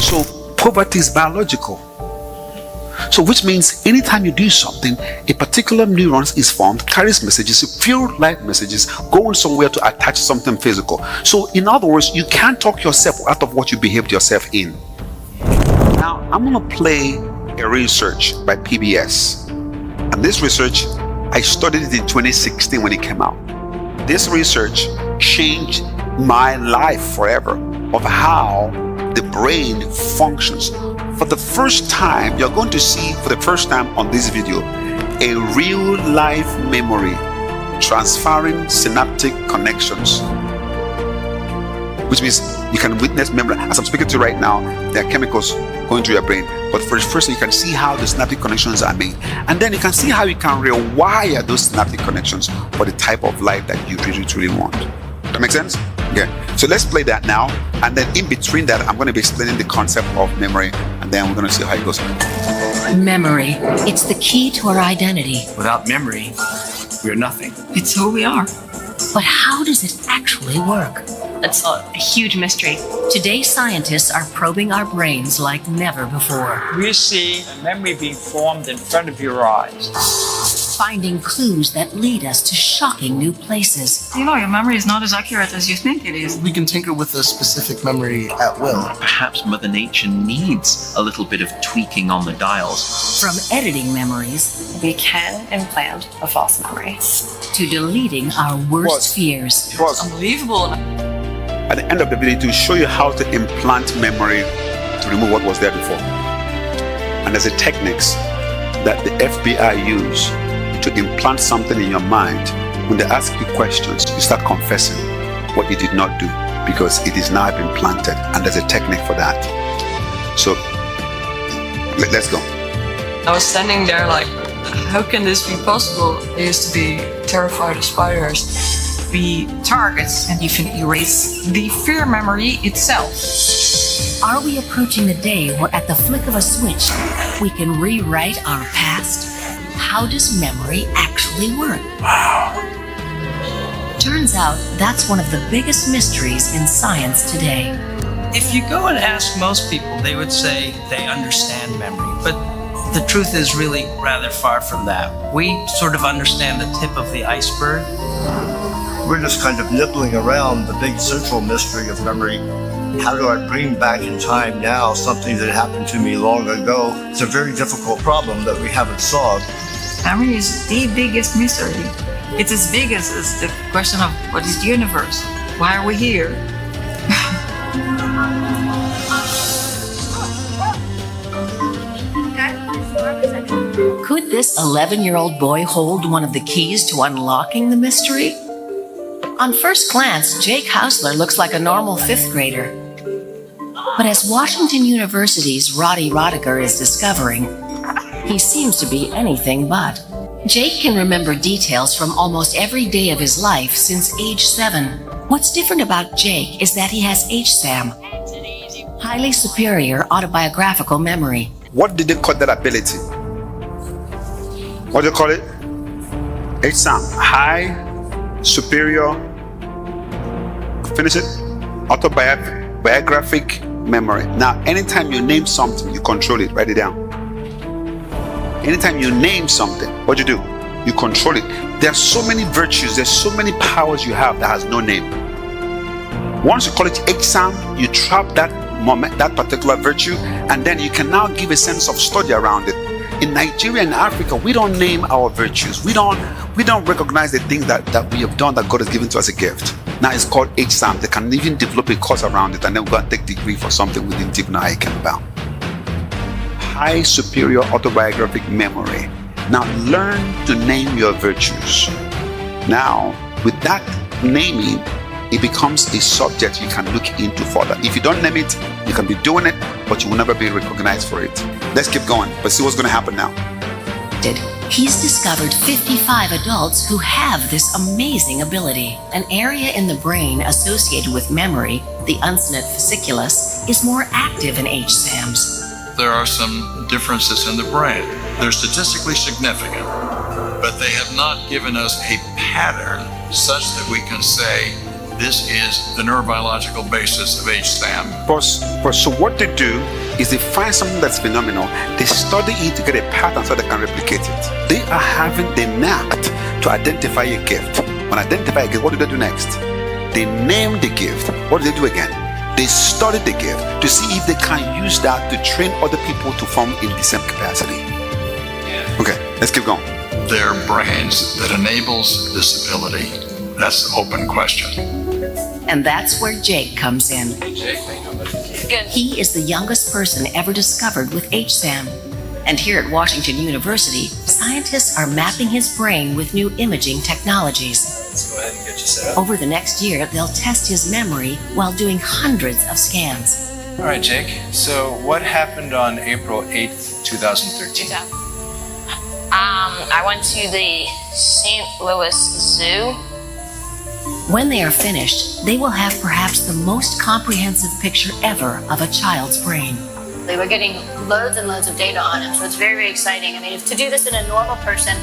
So poverty is biological. So which means anytime you do something, a particular neuron is formed, carries messages, pure light messages, going somewhere to attach something physical. So in other words, you can't talk yourself out of what you behaved yourself in. Now, I'm going to play a research by PBS. And this research, I studied it in 2016 when it came out. This research changed my life forever of how the brain functions. For the first time, you're going to see for the first time on this video, a real life memory transferring synaptic connections. Which means you can witness memory. As I'm speaking to you right now, there are chemicals going through your brain. But first you can see how the synaptic connections are made. And then you can see how you can rewire those synaptic connections for the type of life that you really want. That make sense? Yeah. So let's play that now. And then in between that, I'm going to be explaining the concept of memory. And then we're going to see how it goes. Memory. It's the key to our identity. Without memory, we're nothing. It's who we are. But how does it actually work? It's a huge mystery. Today, scientists are probing our brains like never before. We see memory being formed in front of your eyes. Finding clues that lead us to shocking new places. You know, your memory is not as accurate as you think it is. We can tinker with a specific memory at will. Perhaps Mother Nature needs a little bit of tweaking on the dials. From editing memories We can implant a false memory. to deleting our worst fears. Unbelievable. At the end of the video, to show you how to implant memory to remove what was there before. And there's a techniques that the FBI use to implant something in your mind. When they ask you questions, you start confessing what you did not do because it is now been planted, and there's a technique for that. So let's go. I was standing there like, how can this be possible? I used to be terrified of spiders. We target and even erase the fear memory itself. Are we approaching the day where at the flick of a switch, we can rewrite our past? How does memory actually work? Wow. Turns out that's one of the biggest mysteries in science today. If you go and ask most people, they would say they understand memory, but the truth is really rather far from that. We sort of understand the tip of the iceberg. We're just kind of nibbling around the big central mystery of memory. How do I bring back in time now something that happened to me long ago? It's a very difficult problem that we haven't solved. Memory is the biggest mystery. It's as big as the question of what is the universe? Why are we here? Could this 11-year-old boy hold one of the keys to unlocking the mystery? On first glance, Jake Hausler looks like a normal 5th grader. But as Washington University's Roddy Rodiger is discovering, he seems to be anything but. Jake can remember details from almost every day of his life since age 7. What's different about Jake is that he has HSAM, highly superior autobiographical memory. What did they call that ability? What do you call it? HSAM, high, superior, finish it, autobiographic memory. Now, anytime you name something, you control it, write it down. Anytime you name something, what do? You control it. There are so many virtues, there's so many powers you have that has no name. Once you call it HSAM, you trap that moment, that particular virtue, and then you can now give a sense of study around it. In Nigeria and Africa, we don't name our virtues. We don't recognize the things that we have done that God has given to us as a gift. Now it's called HSAM. They can even develop a course around it and then go and take degree for something we didn't even know how it came about. High superior autobiographic memory. Now learn to name your virtues. Now, with that naming, it becomes a subject you can look into further. If you don't name it, you can be doing it, but you will never be recognized for it. Let's keep going, but see what's going to happen now. He's discovered 55 adults who have this amazing ability. An area in the brain associated with memory, the uncinate fasciculus, is more active in HSAMs. There are some differences in the brain. They're statistically significant, but they have not given us a pattern such that we can say this is the neurobiological basis of HSAM. So what they do is they find something that's phenomenal, they study it to get a pattern so they can replicate it. They are having the knack to identify a gift. When identify a gift, what do they do next? They name the gift. What do they do again? They study the gift to see if they can use that to train other people to form in the same capacity. Okay, let's keep going. Their brains that enables this ability? That's the open question. And that's where Jake comes in. He is the youngest person ever discovered with HSAM. And here at Washington University, scientists are mapping his brain with new imaging technologies. Let's go ahead and get you set up. Over the next year, they'll test his memory while doing hundreds of scans. All right, Jake. So what happened on April 8th, 2013? I went to the St. Louis Zoo. When they are finished, they will have perhaps the most comprehensive picture ever of a child's brain. They were getting loads and loads of data on him, so it's very, very exciting. I mean, to do this in a normal person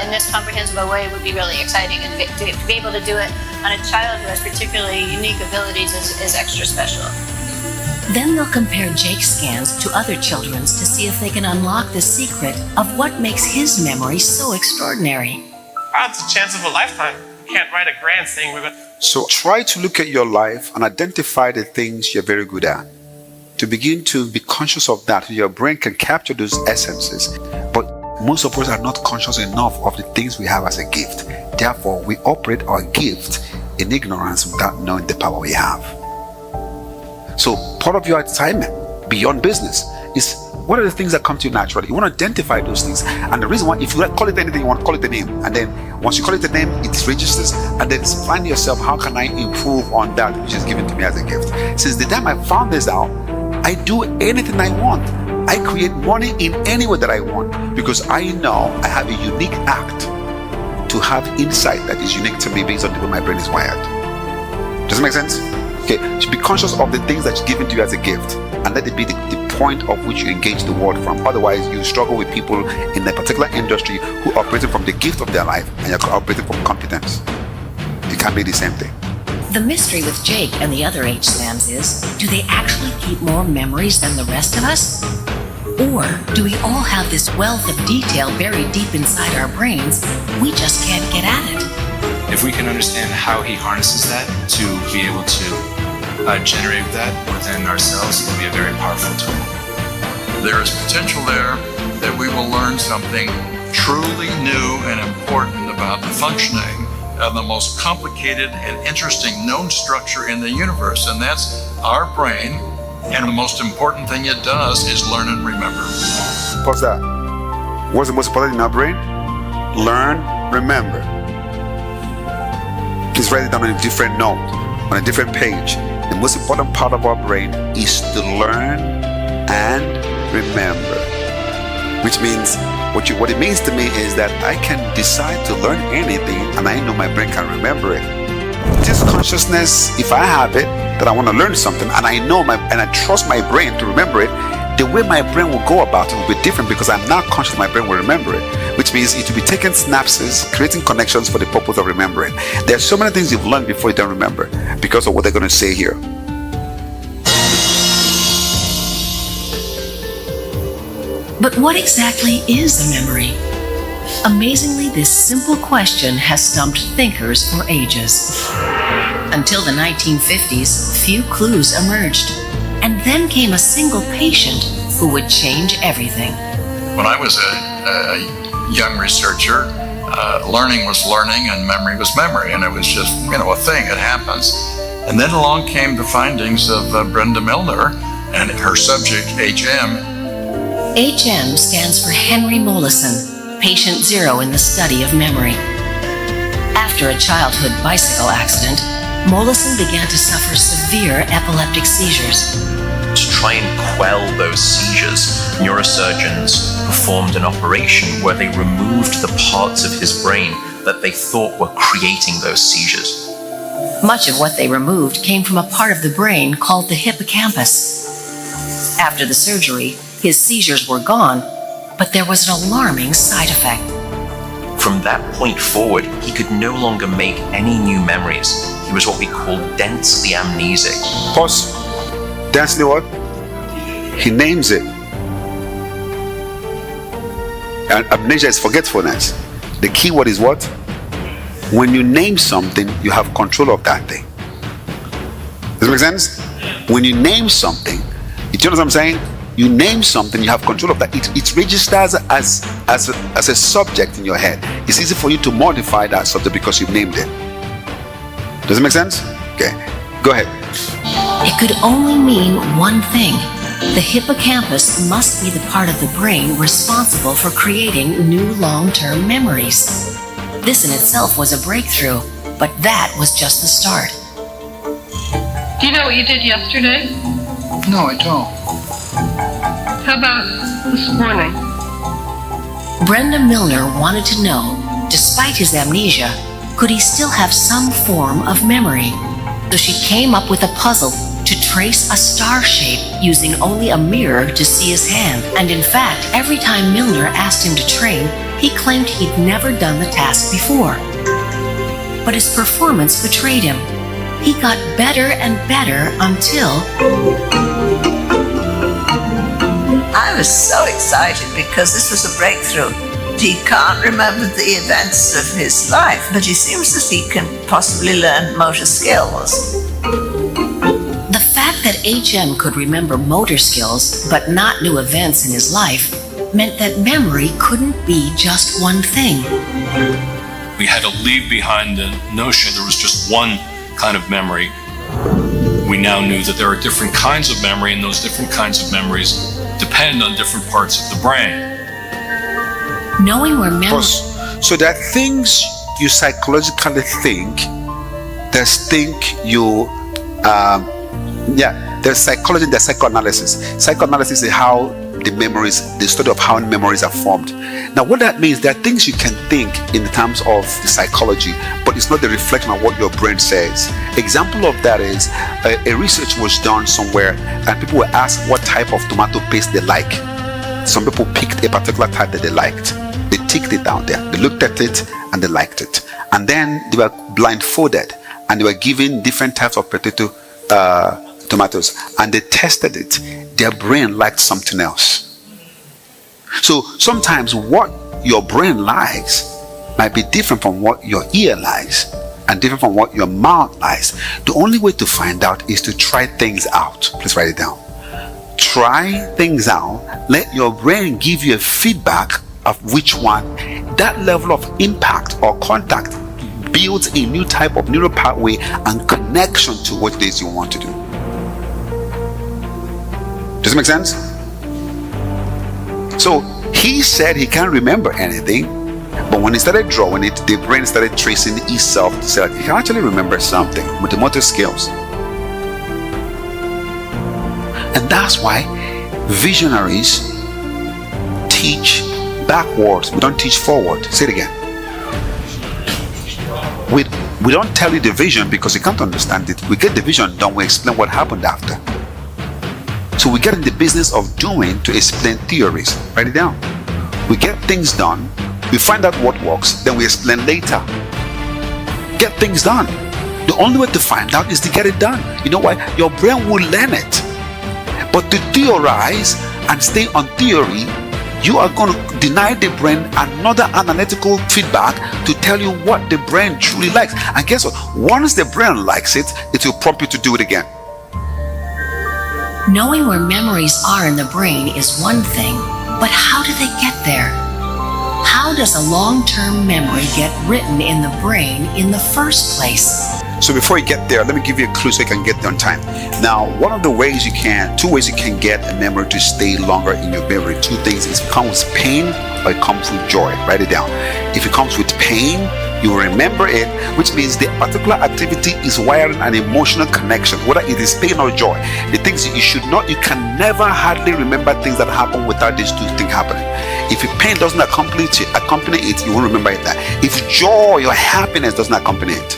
in this comprehensive a way would be really exciting, and to be able to do it on a child who has particularly unique abilities is extra special. Then they'll compare Jake's scans to other children's to see if they can unlock the secret of what makes his memory so extraordinary. It's a chance of a lifetime. You can't write a grant saying we're going to... So try to look at your life and identify the things you're very good at. To begin to be conscious of that, your brain can capture those essences. But most of us are not conscious enough of the things we have as a gift. Therefore, we operate our gift in ignorance without knowing the power we have. So part of your assignment beyond business is what are the things that come to you naturally? You want to identify those things. And the reason why, if you call it anything, you want to call it the name. And then once you call it the name, it registers. And then find yourself, how can I improve on that which is given to me as a gift? Since the time I found this out, I do anything I want. I create money in any way that I want because I know I have a unique act to have insight that is unique to me based on the way my brain is wired. Does it make sense? Okay, so be conscious of the things that's given to you as a gift and let it be the point of which you engage the world from. Otherwise, you struggle with people in a particular industry who are operating from the gift of their life and you're operating from competence. It can't be the same thing. The mystery with Jake and the other HSAMs is, do they actually keep more memories than the rest of us? Or do we all have this wealth of detail buried deep inside our brains, we just can't get at it? If we can understand how he harnesses that to be able to generate that within ourselves, it can be a very powerful tool. There is potential there that we will learn something truly new and important about the functioning of the most complicated and interesting known structure in the universe, and that's our brain. And the most important thing it does is learn and remember. What's that? What's the most important in our brain? Learn, remember. Please write it down on a different note, on a different page. The most important part of our brain is to learn and remember. Which means, what it means to me is that I can decide to learn anything and I know my brain can remember it. This consciousness, if I have it, that I want to learn something and I know and I trust my brain to remember it, the way my brain will go about it will be different because I'm not conscious my brain will remember it. Which means it will be taking synapses, creating connections for the purpose of remembering. There are so many things you've learned before you don't remember because of what they're going to say here. But what exactly is a memory? Amazingly, this simple question has stumped thinkers for ages. Until the 1950s, few clues emerged. And then came a single patient who would change everything. When I was a young researcher, learning was learning and memory was memory, and it was just, a thing, it happens. And then along came the findings of Brenda Milner and her subject, HM. HM stands for Henry Mollison, patient zero in the study of memory. After a childhood bicycle accident, Mollison began to suffer severe epileptic seizures. To try and quell those seizures, neurosurgeons performed an operation where they removed the parts of his brain that they thought were creating those seizures. Much of what they removed came from a part of the brain called the hippocampus. After the surgery, his seizures were gone, but there was an alarming side effect. From that point forward, he could no longer make any new memories. He was what we call densely amnesic. Pause. Densely what? He names it. And amnesia is forgetfulness. The key word is what? When you name something, you have control of that thing. Does it make sense? When you name something, you know what I'm saying? You name something, you have control of that. It registers as a subject in your head. It's easy for you to modify that subject because you've named it. Does it make sense? Okay, go ahead. It could only mean one thing. The hippocampus must be the part of the brain responsible for creating new long-term memories. This in itself was a breakthrough, but that was just the start. Do you know what you did yesterday? No, I don't. How about this morning? Brenda Milner wanted to know, despite his amnesia, could he still have some form of memory? So she came up with a puzzle to trace a star shape using only a mirror to see his hand. And in fact, every time Milner asked him to train, he claimed he'd never done the task before. But his performance betrayed him. He got better and better until... I was so excited because this was a breakthrough. He can't remember the events of his life, but he seems that he can possibly learn motor skills. The fact that HM could remember motor skills, but not new events in his life, meant that memory couldn't be just one thing. We had to leave behind the notion there was just one kind of memory. We now knew that there are different kinds of memory, and those different kinds of memories depend on different parts of the brain. Knowing where memory... So there are things you psychologically think. There's there's psychology, there's psychoanalysis. Psychoanalysis is how the memories, the study of how memories are formed. Now what that means, there are things you can think in terms of the psychology, but it's not the reflection of what your brain says. Example of that is a research was done somewhere and people were asked what type of tomato paste they like. Some people picked a particular type that they liked. They ticked it down there. They looked at it and they liked it. And then they were blindfolded and they were given different types of tomatoes, and they tested it. Their brain liked something else. So sometimes what your brain likes might be different from what your ear likes and different from what your mouth likes. The only way to find out is to try things out. Please write it down. Try things out. Let your brain give you a feedback of which one. That level of impact or contact builds a new type of neural pathway and connection to what it is you want to do. Does it make sense? So he said he can't remember anything, but when he started drawing it, the brain started tracing itself to say that he can actually remember something with the motor skills. And that's why visionaries teach backwards. We don't teach forward. Say it again. We don't tell you the vision because you can't understand it. We get the vision done, we explain what happened after. So we get in the business of doing to explain theories. Write it down. We get things done, we find out what works, then we explain later. Get things done. The only way to find out is to get it done. You know why? Your brain will learn it. But to theorize and stay on theory, you are going to deny the brain another analytical feedback to tell you what the brain truly likes. And guess what? Once the brain likes it, it will prompt you to do it again. Knowing where memories are in the brain is one thing, but how do they get there? How does a long-term memory get written in the brain in the first place? So before you get there, let me give you a clue so you can get there on time. Now, two ways you can get a memory to stay longer in your memory. Two things: it comes with pain or it comes with joy. Write it down. If it comes with pain, you remember it, which means the particular activity is wiring an emotional connection, whether it is pain or joy. The things you can never hardly remember things that happen without these two things happening. If your pain doesn't accompany it, you won't remember it. If joy or happiness doesn't accompany it.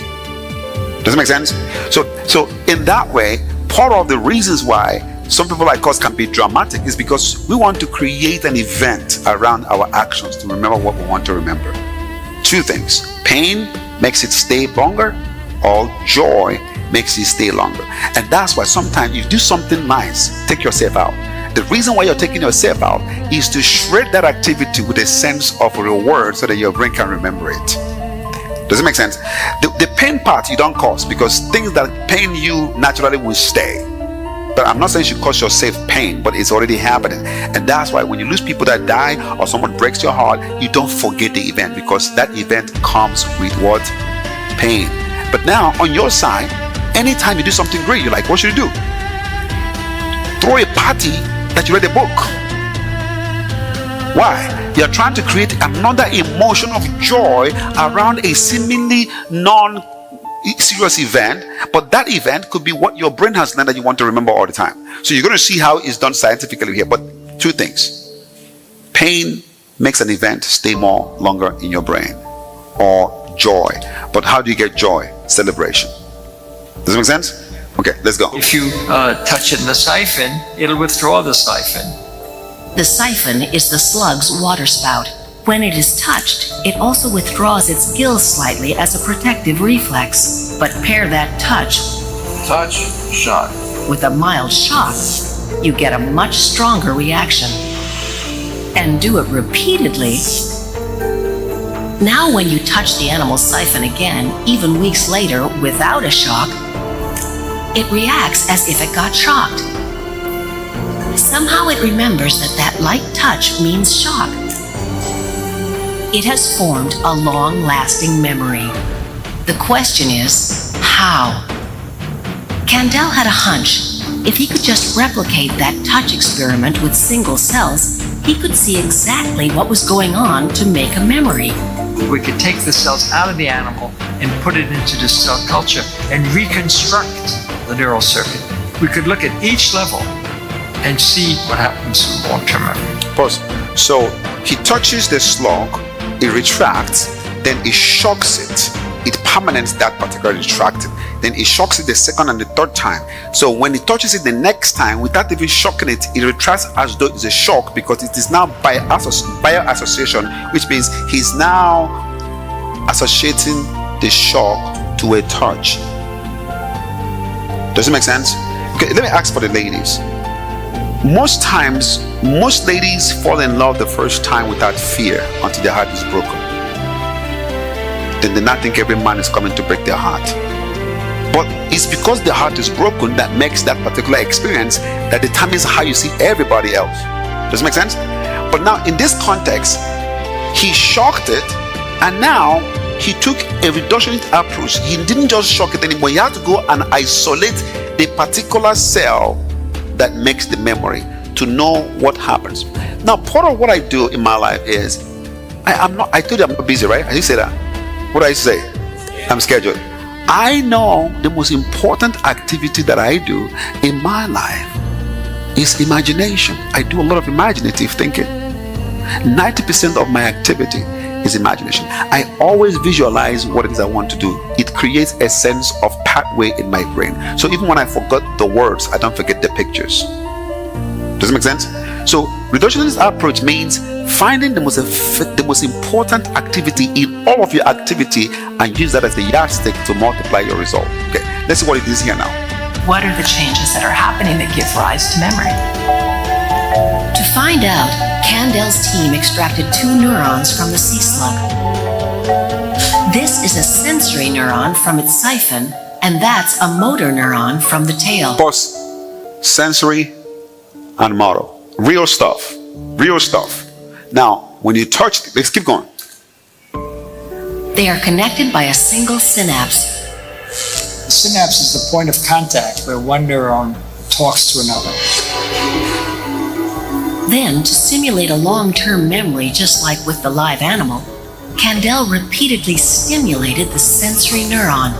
Does it make sense? So in that way, part of the reasons why some people like us can be dramatic is because we want to create an event around our actions to remember what we want to remember. Two things: pain makes it stay longer, or joy makes it stay longer. And that's why sometimes you do something nice, take yourself out, The reason why you're taking yourself out is to shred that activity with a sense of reward so that your brain can remember it. Does it make sense? The pain part you don't cause, because things that pain you naturally will stay. But I'm not saying you cause yourself pain, but it's already happening. And that's why when you lose people that die or someone breaks your heart, you don't forget the event, because that event comes with what? Pain. But now on your side, anytime you do something great, you're like, what should you do? Throw a party that you read a book. Why? You're trying to create another emotion of joy around a seemingly non-serious event, but that event could be what your brain has learned that you want to remember all the time. So you're going to see how it's done scientifically here. But two things. Pain makes an event stay more longer in your brain, or joy. But how do you get joy? Celebration. Does it make sense? Okay, let's go. If you touch it in the siphon, it'll withdraw the siphon. The siphon is the slug's water spout. When it is touched, it also withdraws its gills slightly as a protective reflex. But pair that touch, shock, with a mild shock, you get a much stronger reaction. And do it repeatedly. Now when you touch the animal's siphon again, even weeks later, without a shock, it reacts as if it got shocked. Somehow it remembers that light touch means shock. It has formed a long-lasting memory. The question is, how? Kandel had a hunch. If he could just replicate that touch experiment with single cells, he could see exactly what was going on to make a memory. We could take the cells out of the animal and put it into the cell culture and reconstruct the neural circuit. We could look at each level and see what happens in long-term memory. Pause. So he touches the slug, it retracts, then it shocks it. It permanents that particular retracting. Then it shocks it the second and the third time. So when it touches it the next time, without even shocking it, it retracts as though it's a shock, because it is now by association, which means he's now associating the shock to a touch. Does it make sense? Okay, let me ask for the ladies. Most times, most ladies fall in love the first time without fear until their heart is broken. Then they not think every man is coming to break their heart. But it's because the heart is broken that makes that particular experience that determines how you see everybody else. Does it make sense? But now in this context, he shocked it, and now he took a reductionist approach. He didn't just shock it anymore. He had to go and isolate the particular cell that makes the memory to know what happens. Now, part of what I do in my life is I told you I'm not busy, right? I did say that. What do I say? I'm scheduled. I know the most important activity that I do in my life is imagination. I do a lot of imaginative thinking. 90% of my activity is imagination. I always visualize what it is I want to do. It creates a sense of pathway in my brain. So even when I forgot the words, I don't forget the pictures. Does it make sense? So reductionist approach means finding the most important activity in all of your activity and use that as the yardstick to multiply your result. Okay, let's see what it is here now. What are the changes that are happening that give rise to memory? To find out, Kandel's team extracted 2 neurons from the sea slug. This is a sensory neuron from its siphon, and that's a motor neuron from the tail. Pause. Sensory and motor. Real stuff. Real stuff. Now, when you touch, let's keep going. They are connected by a single synapse. The synapse is the point of contact where one neuron talks to another. Then, to simulate a long-term memory just like with the live animal, Kandel repeatedly stimulated the sensory neuron.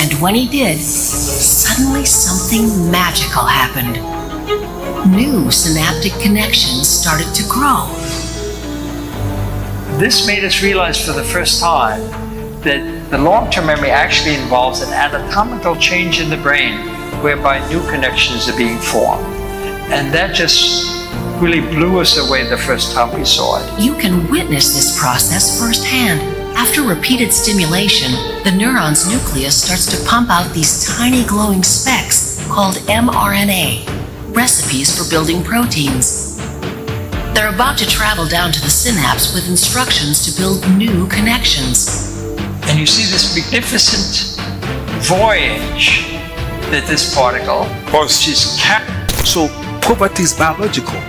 And when he did, suddenly something magical happened. New synaptic connections started to grow. This made us realize for the first time that the long-term memory actually involves an anatomical change in the brain whereby new connections are being formed. And that just really blew us away the first time we saw it. You can witness this process firsthand. After repeated stimulation, the neuron's nucleus starts to pump out these tiny glowing specks called mRNA. recipes for building proteins. They're about to travel down to the synapse with instructions to build new connections. And you see this magnificent voyage that this particle, which is So poverty is biological.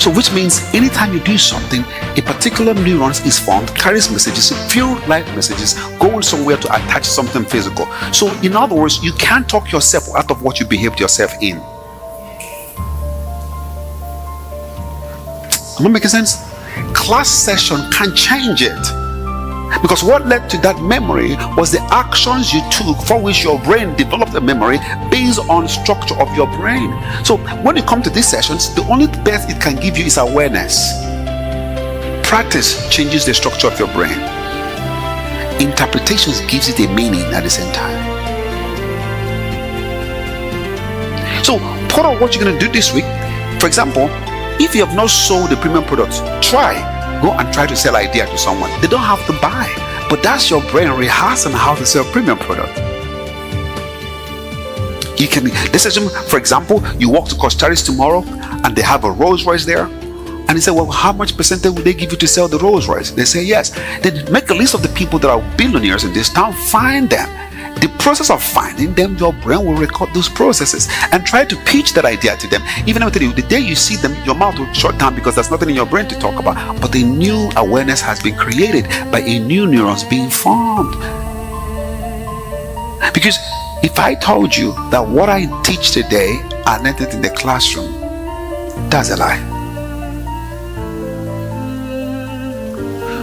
So which means anytime you do something, a particular neuron is formed, carries messages, pure light messages, going somewhere to attach something physical. So in other words, you can't talk yourself out of what you behaved yourself in. Am I making sense? Class session can change it. Because what led to that memory was the actions you took for which your brain developed a memory based on structure of your brain. So when you come to these sessions, the only best it can give you is awareness. Practice changes the structure of your brain. Interpretations gives it a meaning at the same time. So part of what you're going to do this week, for example, if you have not sold the premium products, go and try to sell idea to someone. They don't have to buy, but that's your brain rehearsing how to sell premium product. You can, let's assume, for example, you walk to Costa Rica tomorrow and they have a Rolls Royce there, and you say, well, how much percentage would they give you to sell the Rolls Royce? They say yes. Then make a list of the people that are billionaires in this town, find them. The process of finding them, your brain will record those processes and try to pitch that idea to them. Even if the day you see them, your mouth will shut down because there's nothing in your brain to talk about. But a new awareness has been created by a new neurons being formed. Because if I told you that what I teach today are not in the classroom, that's a lie.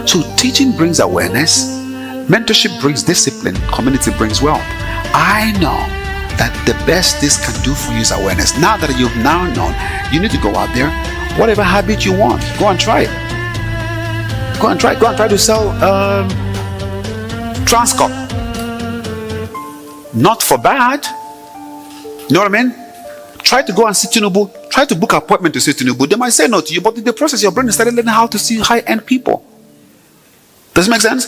So teaching brings awareness. Mentorship brings discipline, community brings wealth. I know that the best this can do for you is awareness. Now that you've now known, you need to go out there, whatever habit you want, go and try it. Go and try to sell Transcorp. Not for bad. You know what I mean? Try to go and see Tinubu, try to book an appointment to see Tinubu. They might say no to you, but in the process, your brain started learning how to see high-end people. Does it make sense?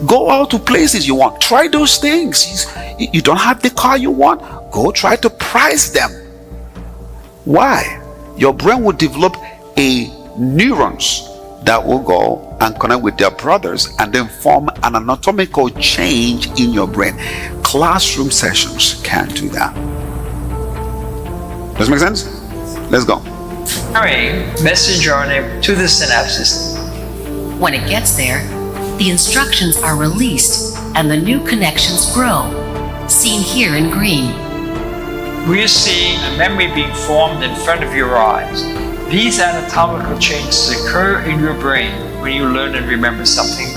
Go out to places you want. Try those things. You don't have the car you want. Go try to price them. Why? Your brain will develop neurons that will go and connect with their brothers and then form an anatomical change in your brain. Classroom sessions can't do that. Does it make sense? Let's go. carrying messenger RNA to the synapses. When it gets there, the instructions are released and the new connections grow, seen here in green. We're seeing a memory being formed in front of your eyes. These anatomical changes occur in your brain when you learn and remember something.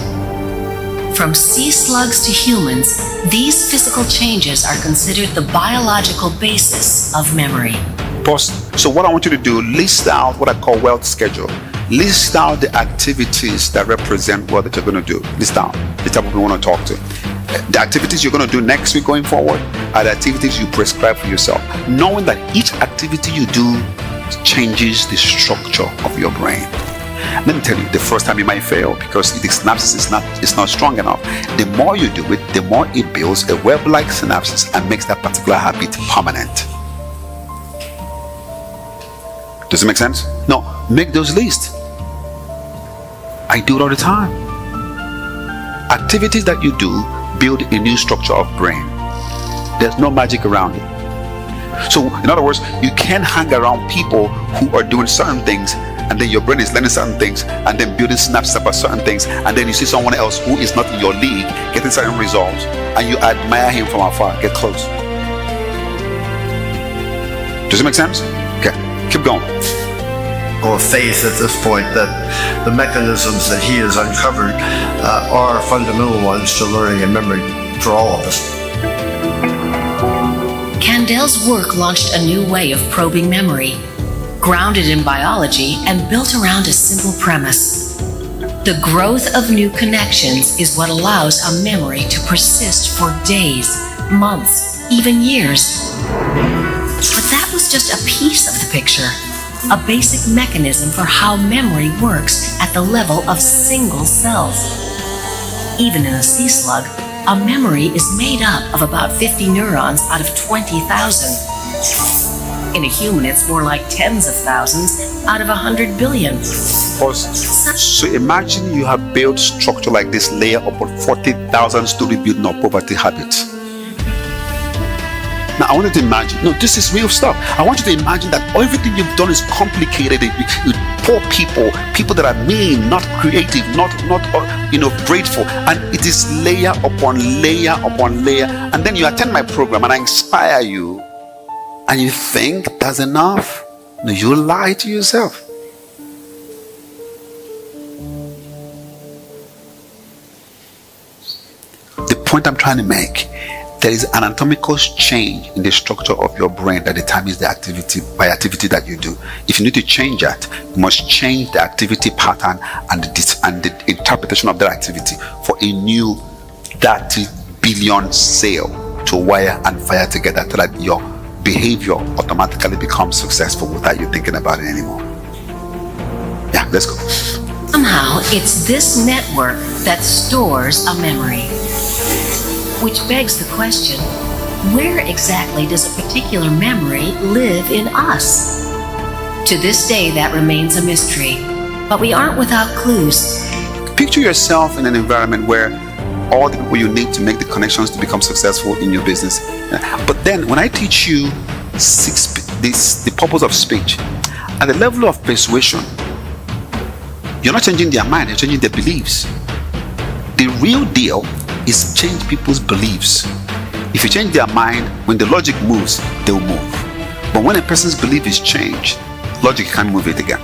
From sea slugs to humans, these physical changes are considered the biological basis of memory. So what I want you to do, list out what I call wealth schedule. List out the activities that represent what that you're going to do. List out the type of people you want to talk to. The activities you're going to do next week going forward are the activities you prescribe for yourself, knowing that each activity you do changes the structure of your brain. Let me tell you, the first time you might fail because the synapses is not strong enough. The more you do it, the more it builds a web-like synapses and makes that particular habit permanent. Does it make sense? No, make those lists. I do it all the time. Activities that you do build a new structure of brain. There's no magic around it. So, in other words, you can't hang around people who are doing certain things and then your brain is learning certain things and then building synapses about certain things, and then you see someone else who is not in your league getting certain results and you admire him from afar. Get close. Does it make sense? Okay, keep going. Or faith at this point that the mechanisms that he has uncovered are fundamental ones to learning and memory for all of us. Candel's work launched a new way of probing memory, grounded in biology and built around a simple premise. The growth of new connections is what allows a memory to persist for days, months, even years. But that was just a piece of the picture, a basic mechanism for how memory works at the level of single cells. Even in a sea slug, a memory is made up of about 50 neurons out of 20,000. In a human, it's more like tens of thousands out of 100 billion. So imagine you have built structure like this layer upon 40,000 story building of poverty habits. Now I want you to imagine, no, this is real stuff. I want you to imagine that everything you've done is complicated. You poor people that are mean, not creative, not grateful, and it is layer upon layer upon layer. And then you attend my program and I inspire you, and you think that's enough. No, you lie to yourself. The point I'm trying to make, there is an anatomical change in the structure of your brain that determines the activity that you do. If you need to change that, you must change the activity pattern and the interpretation of that activity for a new 30 billion cell to wire and fire together so that your behavior automatically becomes successful without you thinking about it anymore. Yeah, let's go. Somehow, it's this network that stores a memory. Which begs the question, where exactly does a particular memory live in us? To this day, that remains a mystery, but we aren't without clues. Picture yourself in an environment where all the people you need to make the connections to become successful in your business. But then when I teach you the purpose of speech, at the level of persuasion, you're not changing their mind, you're changing their beliefs. The real deal is change people's beliefs. If you change their mind, when the logic moves, they'll move. But when a person's belief is changed, logic can't move it again.